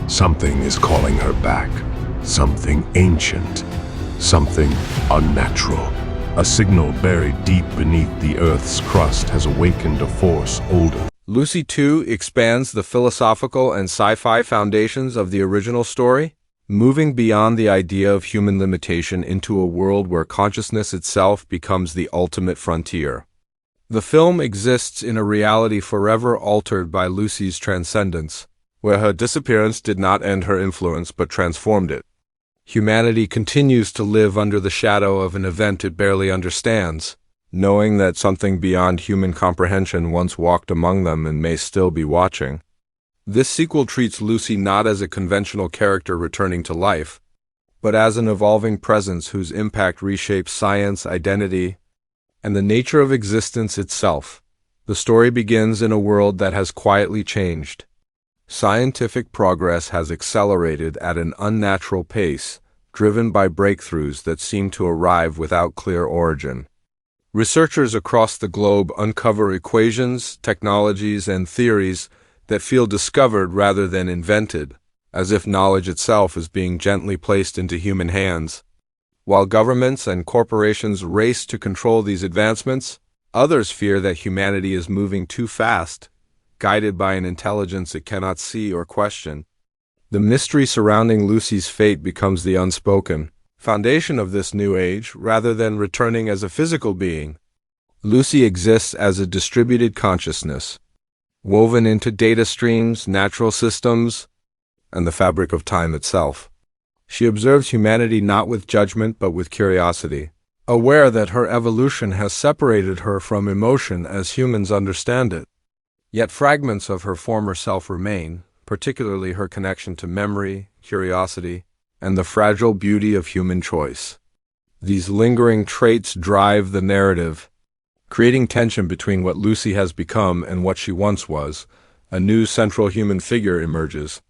Something is calling her back. Something ancient. Something unnatural. A signal buried deep beneath the Earth's crust has awakened a force older. Lucy 2 expands the philosophical and sci-fi foundations of the original story, moving beyond the idea of human limitation into a world where consciousness itself becomes the ultimate frontier. The film exists in a reality forever altered by Lucy's transcendence, where her disappearance did not end her influence but transformed it. Humanity continues to live under the shadow of an event it barely understands, knowing that something beyond human comprehension once walked among them and may still be watching. This sequel treats Lucy not as a conventional character returning to life, but as an evolving presence whose impact reshapes science, identity, and the nature of existence itself. The story begins in a world that has quietly changed. Scientific progress has accelerated at an unnatural pace, driven by breakthroughs that seem to arrive without clear origin. Researchers across the globe uncover equations, technologies, and theories that feel discovered rather than invented, as if knowledge itself is being gently placed into human hands. While governments and corporations race to control these advancements, others fear that humanity is moving too fast, guided by an intelligence it cannot see or question. The mystery surrounding Lucy's fate becomes the unspoken foundation of this new age, rather than returning as a physical being. Lucy exists as a distributed consciousness, woven into data streams, natural systems, and the fabric of time itself. She observes humanity not with judgment but with curiosity, aware that her evolution has separated her from emotion as humans understand it. Yet fragments of her former self remain, particularly her connection to memory, curiosity, and the fragile beauty of human choice. These lingering traits drive the narrative, creating tension between what Lucy has become and what she once was. A new central human figure emerges,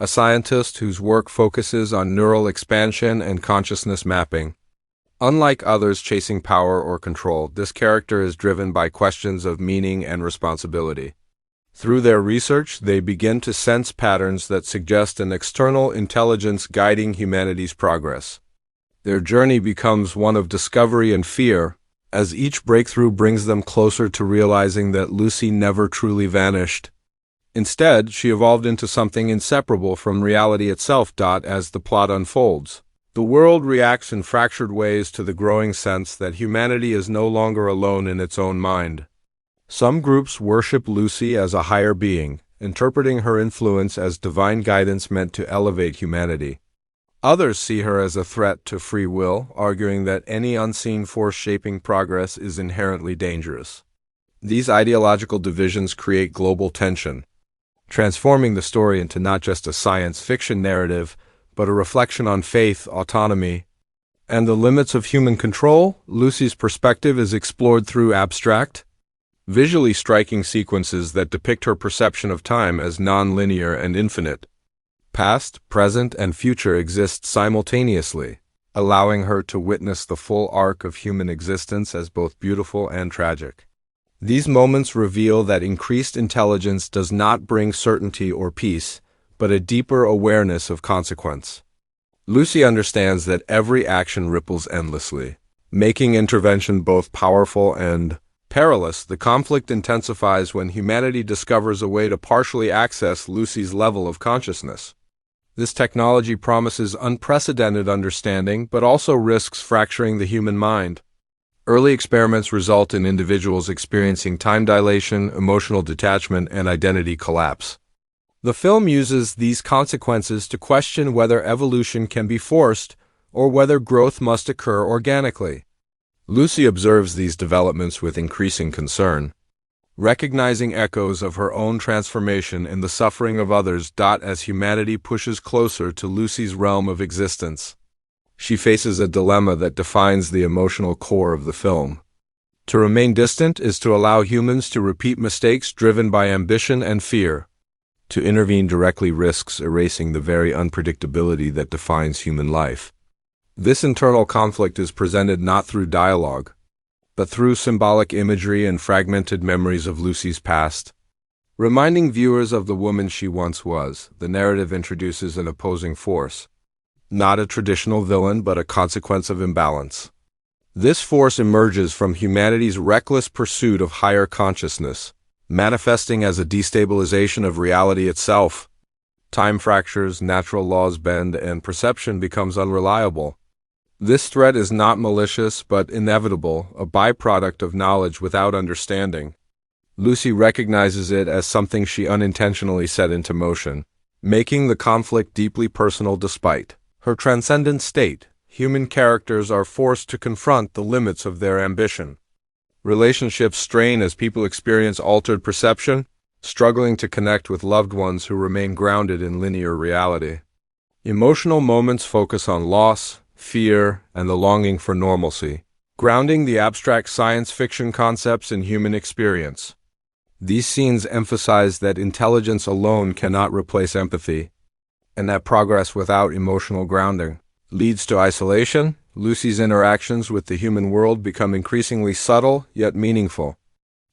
a scientist whose work focuses on neural expansion and consciousness mapping. Unlike others chasing power or control, this character is driven by questions of meaning and responsibility. Through their research, they begin to sense patterns that suggest an external intelligence guiding humanity's progress. Their journey becomes one of discovery and fear, as each breakthrough brings them closer to realizing that Lucy never truly vanished. Instead, she evolved into something inseparable from reality itself. As the plot unfolds, the world reacts in fractured ways to the growing sense that humanity is no longer alone in its own mind. Some groups worship Lucy as a higher being, interpreting her influence as divine guidance meant to elevate humanity. Others see her as a threat to free will, arguing that any unseen force shaping progress is inherently dangerous. These ideological divisions create global tension, transforming the story into not just a science fiction narrative, but a reflection on faith, autonomy, and the limits of human control. Lucy's perspective is explored through abstract, visually striking sequences that depict her perception of time as non-linear and infinite. Past, present, and future exist simultaneously, allowing her to witness the full arc of human existence as both beautiful and tragic. These moments reveal that increased intelligence does not bring certainty or peace, but a deeper awareness of consequence. Lucy understands that every action ripples endlessly, making intervention both powerful and perilous. The conflict intensifies when humanity discovers a way to partially access Lucy's level of consciousness. This technology promises unprecedented understanding, but also risks fracturing the human mind. Early experiments result in individuals experiencing time dilation, emotional detachment, and identity collapse. The film uses these consequences to question whether evolution can be forced or whether growth must occur organically. Lucy observes these developments with increasing concern, recognizing echoes of her own transformation in the suffering of others. As humanity pushes closer to Lucy's realm of existence, she faces a dilemma that defines the emotional core of the film. To remain distant is to allow humans to repeat mistakes driven by ambition and fear. To intervene directly risks erasing the very unpredictability that defines human life. This internal conflict is presented not through dialogue, but through symbolic imagery and fragmented memories of Lucy's past. Reminding viewers of the woman she once was, the narrative introduces an opposing force. Not a traditional villain, but a consequence of imbalance. This force emerges from humanity's reckless pursuit of higher consciousness, manifesting as a destabilization of reality itself. Time fractures, natural laws bend, and perception becomes unreliable. This threat is not malicious, but inevitable, a byproduct of knowledge without understanding. Lucy recognizes it as something she unintentionally set into motion, making the conflict deeply personal despite her transcendent state. Human characters are forced to confront the limits of their ambition. Relationships strain as people experience altered perception, struggling to connect with loved ones who remain grounded in linear reality. Emotional moments focus on loss, fear, and the longing for normalcy, grounding the abstract science fiction concepts in human experience. These scenes emphasize that intelligence alone cannot replace empathy, and that progress without emotional grounding leads to isolation. Lucy's interactions with the human world become increasingly subtle yet meaningful.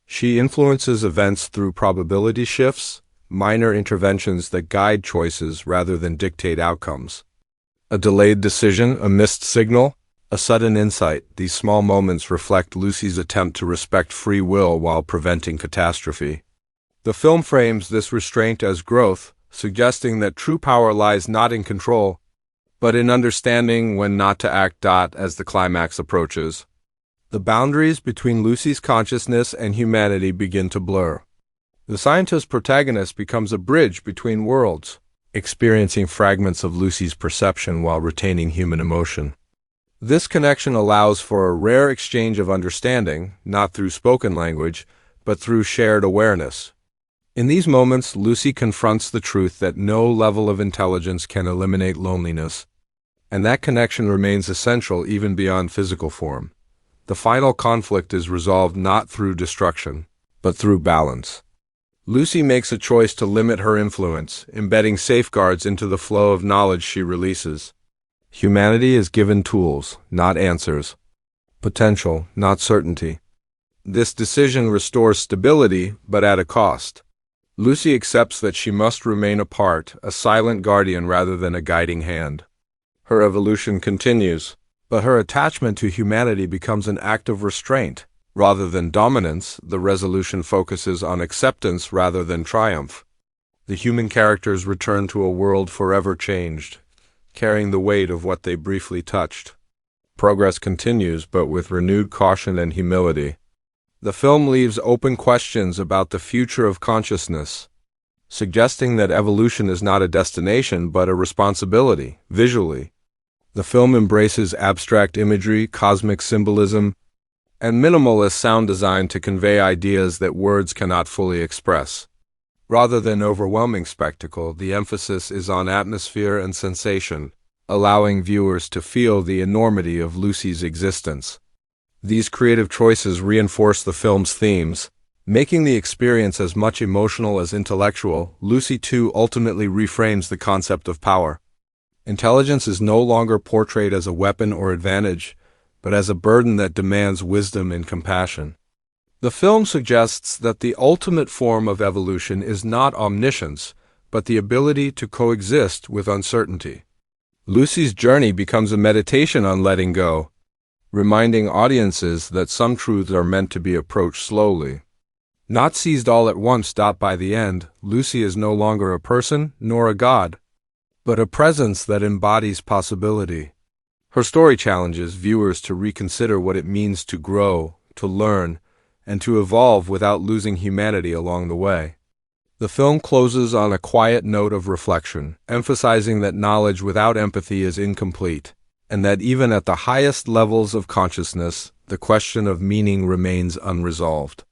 She influences events through probability shifts, minor interventions that guide choices rather than dictate outcomes. A delayed decision, a missed signal, a sudden insight, these small moments reflect Lucy's attempt to respect free will while preventing catastrophe. The film frames this restraint as growth, suggesting that true power lies not in control, but in understanding when not to act. As the climax approaches, the boundaries between Lucy's consciousness and humanity begin to blur. The scientist protagonist becomes a bridge between worlds, experiencing fragments of Lucy's perception while retaining human emotion. This connection allows for a rare exchange of understanding, not through spoken language, but through shared awareness. In these moments, Lucy confronts the truth that no level of intelligence can eliminate loneliness, and that connection remains essential even beyond physical form. The final conflict is resolved not through destruction, but through balance. Lucy makes a choice to limit her influence, embedding safeguards into the flow of knowledge she releases. Humanity is given tools, not answers. Potential, not certainty. This decision restores stability, but at a cost. Lucy accepts that she must remain apart, a silent guardian rather than a guiding hand. Her evolution continues, but her attachment to humanity becomes an act of restraint. Rather than dominance, the resolution focuses on acceptance rather than triumph. The human characters return to a world forever changed, carrying the weight of what they briefly touched. Progress continues, but with renewed caution and humility. The film leaves open questions about the future of consciousness, suggesting that evolution is not a destination but a responsibility. Visually, the film embraces abstract imagery, cosmic symbolism, and minimalist sound design to convey ideas that words cannot fully express. Rather than overwhelming spectacle, the emphasis is on atmosphere and sensation, allowing viewers to feel the enormity of Lucy's existence. These creative choices reinforce the film's themes, making the experience as much emotional as intellectual. Lucy, too, ultimately reframes the concept of power. Intelligence is no longer portrayed as a weapon or advantage, but as a burden that demands wisdom and compassion. The film suggests that the ultimate form of evolution is not omniscience, but the ability to coexist with uncertainty. Lucy's journey becomes a meditation on letting go, reminding audiences that some truths are meant to be approached slowly, not seized all at once. By the end, Lucy is no longer a person nor a god, but a presence that embodies possibility. Her story challenges viewers to reconsider what it means to grow, to learn, and to evolve without losing humanity along the way. The film closes on a quiet note of reflection, emphasizing that knowledge without empathy is incomplete, and that even at the highest levels of consciousness, the question of meaning remains unresolved.